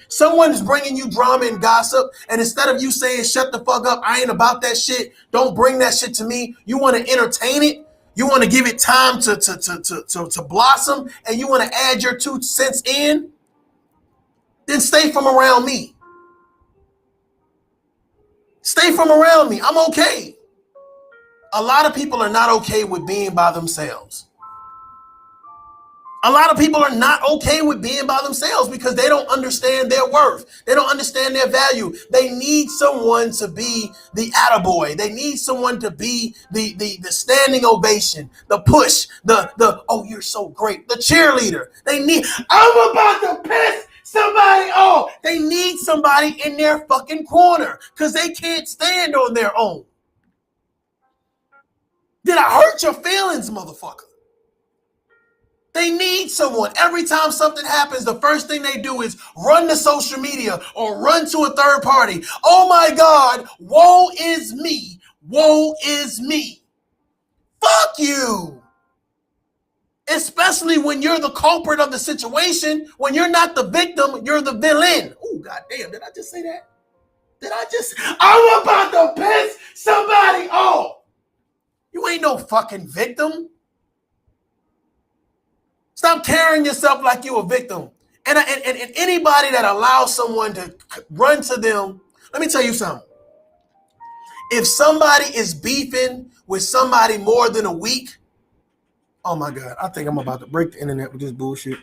someone's bringing you drama and gossip. And instead of you saying, shut the fuck up, I ain't about that shit, don't bring that shit to me, you want to entertain it. You want to give it time to blossom, and you want to add your 2 cents in, then stay from around me. Stay from around me. I'm okay. A lot of people are not okay with being by themselves. A lot of people are not okay with being by themselves because they don't understand their worth. They don't understand their value. They need someone to be the attaboy. They need someone to be the standing ovation, the push, the oh, you're so great, the cheerleader. I'm about to piss somebody off. They need somebody in their fucking corner because they can't stand on their own. Did I hurt your feelings, motherfucker? They need someone. Every time something happens, the first thing they do is run to social media or run to a third party. Oh my God, woe is me. Woe is me. Fuck you. Especially when you're the culprit of the situation. When you're not the victim, you're the villain. Oh, goddamn, did I just say that? I'm about to piss somebody off. You ain't no fucking victim. Stop carrying yourself like you a victim. And anybody that allows someone to run to them, let me tell you something. If somebody is beefing with somebody more than a week, oh my God, I think I'm about to break the internet with this bullshit.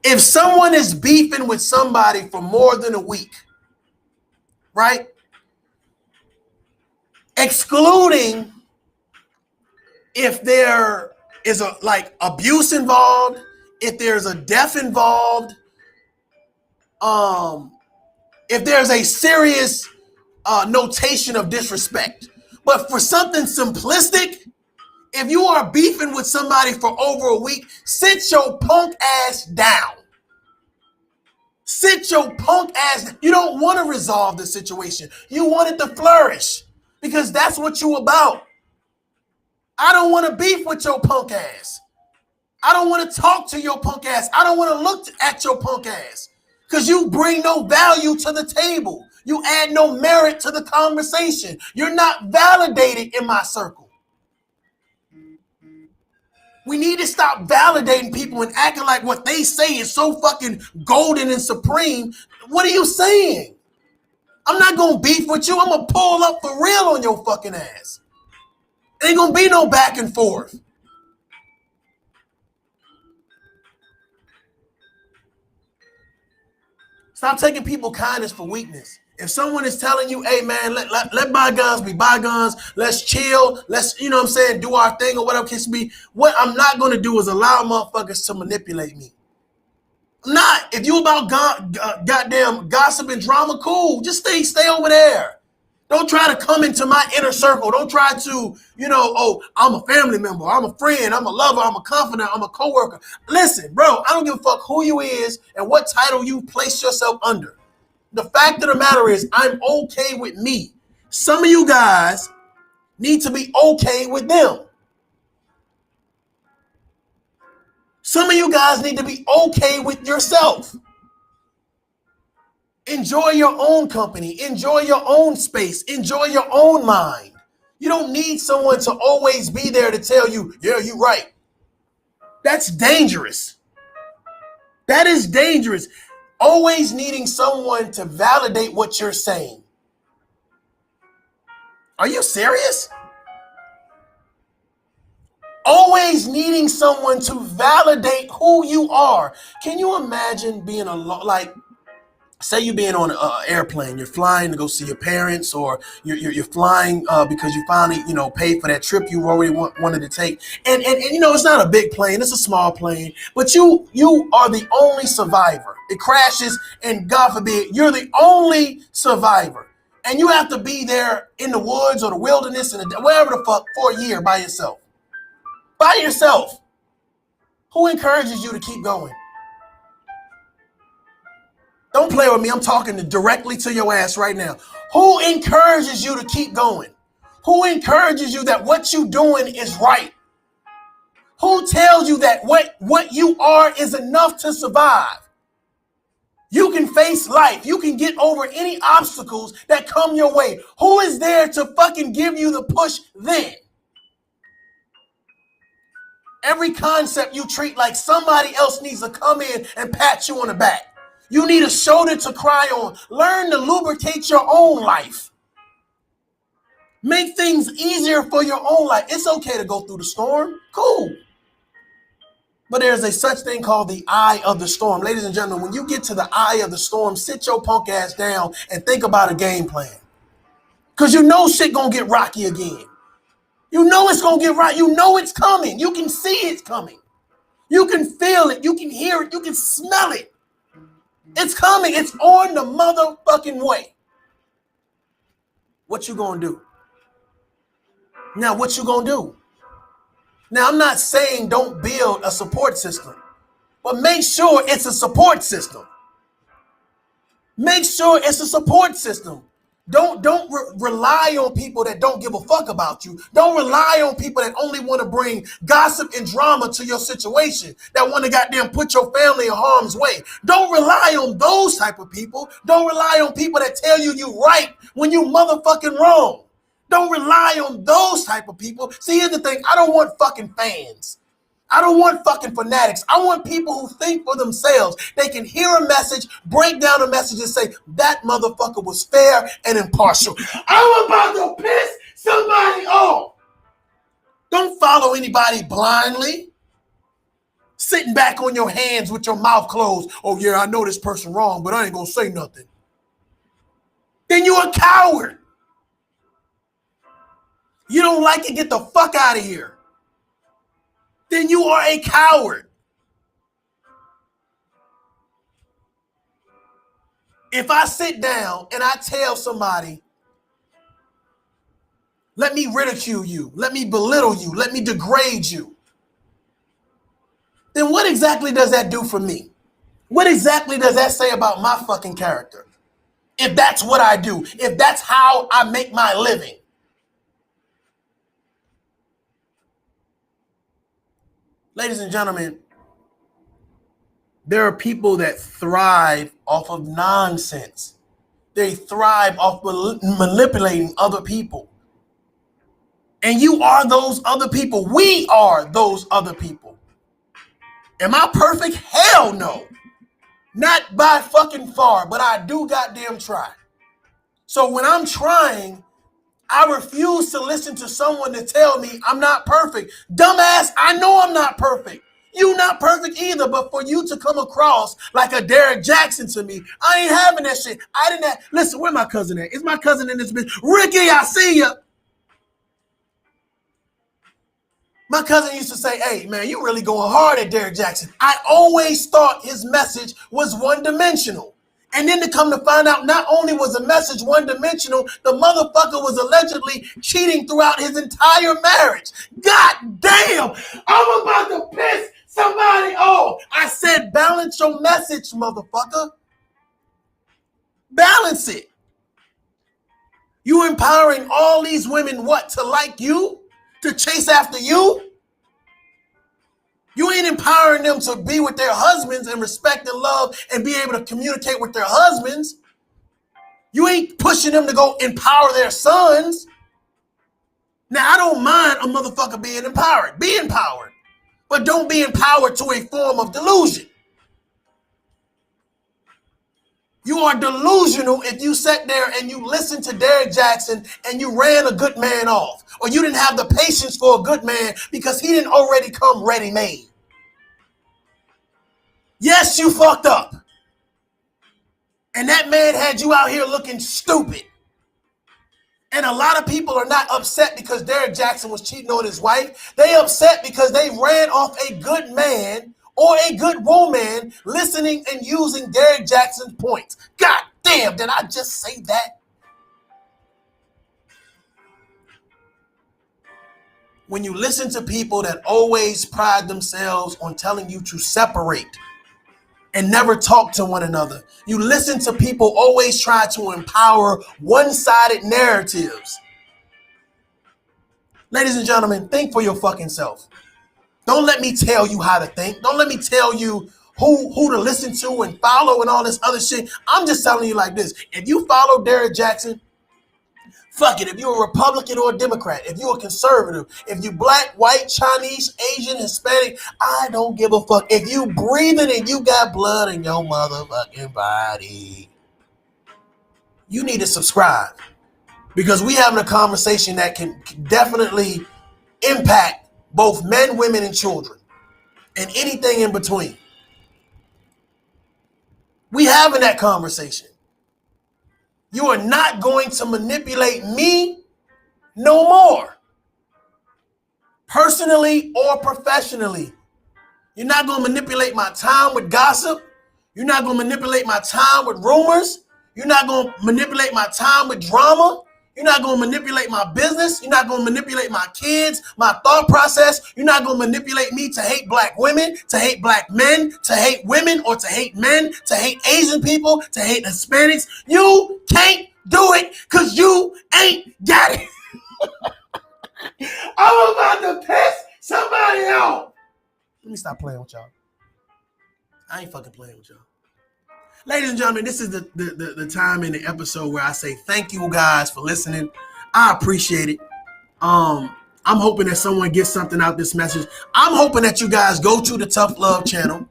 If someone is beefing with somebody for more than a week, right? Excluding if there is a like abuse involved, if there's a death involved, if there's a serious notation of disrespect. But for something simplistic, if you are beefing with somebody for over a week, sit your punk ass down. Sit your punk ass. You don't want to resolve the situation. You want it to flourish because that's what you about. I don't want to beef with your punk ass. I don't want to talk to your punk ass. I don't want to look at your punk ass because you bring no value to the table. You add no merit to the conversation. You're not validated in my circle. We need to stop validating people and acting like what they say is so fucking golden and supreme. What are you saying? I'm not going to beef with you. I'm going to pull up for real on your fucking ass. Ain't going to be no back and forth. Stop taking people kindness for weakness. If someone is telling you, hey man, let bygones be bygones, let's chill, let's, you know what I'm saying, do our thing or whatever case be, what I'm not going to do is allow motherfuckers to manipulate me. I'm not. If you about goddamn gossip and drama, cool. Just stay over there. Don't try to come into my inner circle. Don't try to, oh, I'm a family member, I'm a friend, I'm a lover, I'm a confidant, I'm a coworker. Listen, bro, I don't give a fuck who you is and what title you place yourself under. The fact of the matter is, I'm okay with me. Some of you guys need to be okay with them. Some of you guys need to be okay with yourself. Enjoy your own company. Enjoy your own space. Enjoy your own mind. You don't need someone to always be there to tell you, yeah, you're right. That's dangerous. That is dangerous. Always needing someone to validate what you're saying. Are you serious? Always needing someone to validate who you are. Can you imagine being say you're being on an airplane, you're flying to go see your parents, or you're flying because you finally, paid for that trip you already wanted to take. And it's not a big plane, it's a small plane, but you are the only survivor. It crashes, and God forbid, you're the only survivor. And you have to be there in the woods or the wilderness, and wherever the fuck, for a year by yourself. By yourself. Who encourages you to keep going? Don't play with me. I'm talking directly to your ass right now. Who encourages you to keep going? Who encourages you that what you're doing is right? Who tells you that what you are is enough to survive? You can face life. You can get over any obstacles that come your way. Who is there to fucking give you the push then? Every concept you treat like somebody else needs to come in and pat you on the back. You need a shoulder to cry on. Learn to lubricate your own life. Make things easier for your own life. It's okay to go through the storm. Cool. But there's a such thing called the eye of the storm. Ladies and gentlemen, when you get to the eye of the storm, sit your punk ass down and think about a game plan. Because you know shit gonna get rocky again. You know it's gonna get right. You know it's coming. You can see it's coming. You can feel it. You can hear it. You can smell it. It's coming. It's on the motherfucking way. What you gonna do? Now, what you gonna do? Now, I'm not saying don't build a support system. But make sure it's a support system. Make sure it's a support system. Don't rely on people that don't give a fuck about you. Don't rely on people that only want to bring gossip and drama to your situation, that want to goddamn put your family in harm's way. Don't rely on those type of people. Don't rely on people that tell you right when you motherfucking wrong. Don't rely on those type of people. See, here's the thing. I don't want fucking fans. I don't want fucking fanatics. I want people who think for themselves. They can hear a message, break down a message, and say, that motherfucker was fair and impartial. I'm about to piss somebody off. Don't follow anybody blindly. Sitting back on your hands with your mouth closed. Oh, yeah, I know this person wrong, but I ain't going to say nothing. Then you're a coward. You don't like it, get the fuck out of here. Then you are a coward. If I sit down and I tell somebody, let me ridicule you, let me belittle you, let me degrade you, then what exactly does that do for me? What exactly does that say about my fucking character? If that's what I do, if that's how I make my living. Ladies and gentlemen, there are people that thrive off of nonsense. They thrive off manipulating other people. And you are those other people. We are those other people. Am I perfect? Hell no. Not by fucking far, but I do goddamn try. So when I'm trying, I refuse to listen to someone to tell me I'm not perfect. Dumbass, I know I'm not perfect. You not perfect either, but for you to come across like a Derek Jackson to me, I ain't having that shit. I didn't have, listen, where my cousin at? Is my cousin in this bitch? Ricky, I see ya. My cousin used to say, hey, man, you really going hard at Derek Jackson. I always thought his message was one-dimensional. And then to come to find out, not only was the message one-dimensional, the motherfucker was allegedly cheating throughout his entire marriage. God damn! I'm about to piss somebody off. I said balance your message, motherfucker. Balance it. You empowering all these women, what, to like you? To chase after you? You ain't empowering them to be with their husbands and respect and love and be able to communicate with their husbands. You ain't pushing them to go empower their sons. Now, I don't mind a motherfucker being empowered. Be empowered. But don't be empowered to a form of delusion. You are delusional if you sat there and you listened to Derek Jackson and you ran a good man off. Or you didn't have the patience for a good man because he didn't already come ready-made. Yes, you fucked up. And that man had you out here looking stupid. And a lot of people are not upset because Derek Jackson was cheating on his wife. They upset because they ran off a good man or a good woman listening and using Derek Jackson's points. God damn, did I just say that? When you listen to people that always pride themselves on telling you to separate and never talk to one another, you listen to people always try to empower one-sided narratives. Ladies and gentlemen, think for your fucking self. Don't let me tell you how to think. Don't let me tell you who to listen to and follow and all this other shit. I'm just telling you like this. If you follow Derek Jackson, fuck it. If you're a Republican or a Democrat, if you're a conservative, if you black, white, Chinese, Asian, Hispanic, I don't give a fuck. If you breathing and you got blood in your motherfucking body, you need to subscribe. Because we having a conversation that can definitely impact both men, women, and children, and anything in between. We having that conversation. You are not going to manipulate me no more. Personally or professionally. You're not going to manipulate my time with gossip. You're not going to manipulate my time with rumors. You're not going to manipulate my time with drama. You're not going to manipulate my business. You're not going to manipulate my kids, my thought process. You're not going to manipulate me to hate black women, to hate black men, to hate women, or to hate men, to hate Asian people, to hate Hispanics. You can't do it because you ain't got it. I'm about to piss somebody off. Let me stop playing with y'all. I ain't fucking playing with y'all. Ladies and gentlemen, this is the time in the episode where I say thank you guys for listening. I appreciate it. I'm hoping that someone gets something out of this message. I'm hoping that you guys go to the Tough Love channel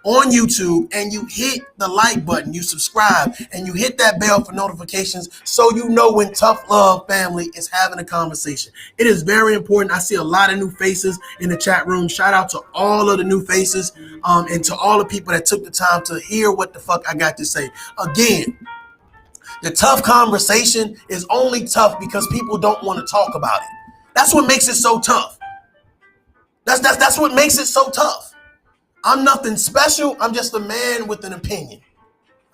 on YouTube and you hit the like button, you subscribe, and you hit that bell for notifications so you know when Tough Love family is having a conversation. It is very important. I see a lot of new faces in the chat room. Shout out to all of the new faces and to all the people that took the time to hear what the fuck I got to say. Again, the tough conversation is only tough because people don't want to talk about it. That's what makes it so tough. That's what makes it so tough. I'm nothing special. I'm just a man with an opinion.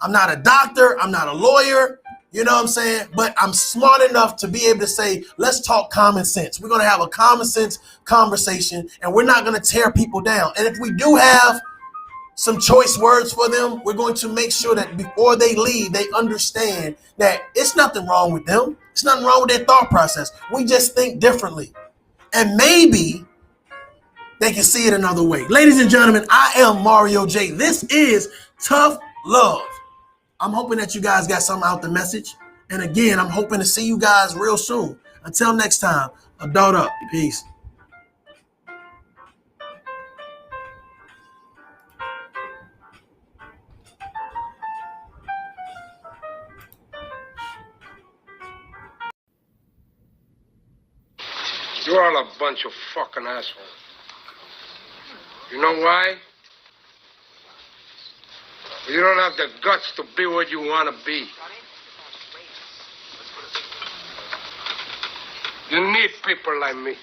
I'm not a doctor. I'm not a lawyer. You know what I'm saying? But I'm smart enough to be able to say, let's talk common sense. We're going to have a common sense conversation, and we're not going to tear people down. And if we do have some choice words for them, we're going to make sure that before they leave, they understand that it's nothing wrong with them. It's nothing wrong with their thought process. We just think differently. And maybe they can see it another way. Ladies and gentlemen, I am Mario J. This is Tough Love. I'm hoping that you guys got something out the message. And again, I'm hoping to see you guys real soon. Until next time, adult up. Peace. You're all a bunch of fucking assholes. You know why? You don't have the guts to be what you want to be. You need people like me.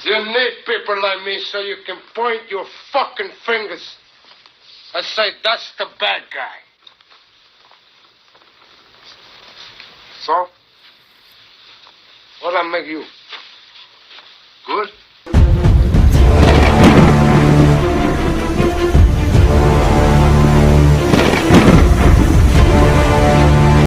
You need people like me so you can point your fucking fingers and say, that's the bad guy. So, what'll I make you? Good?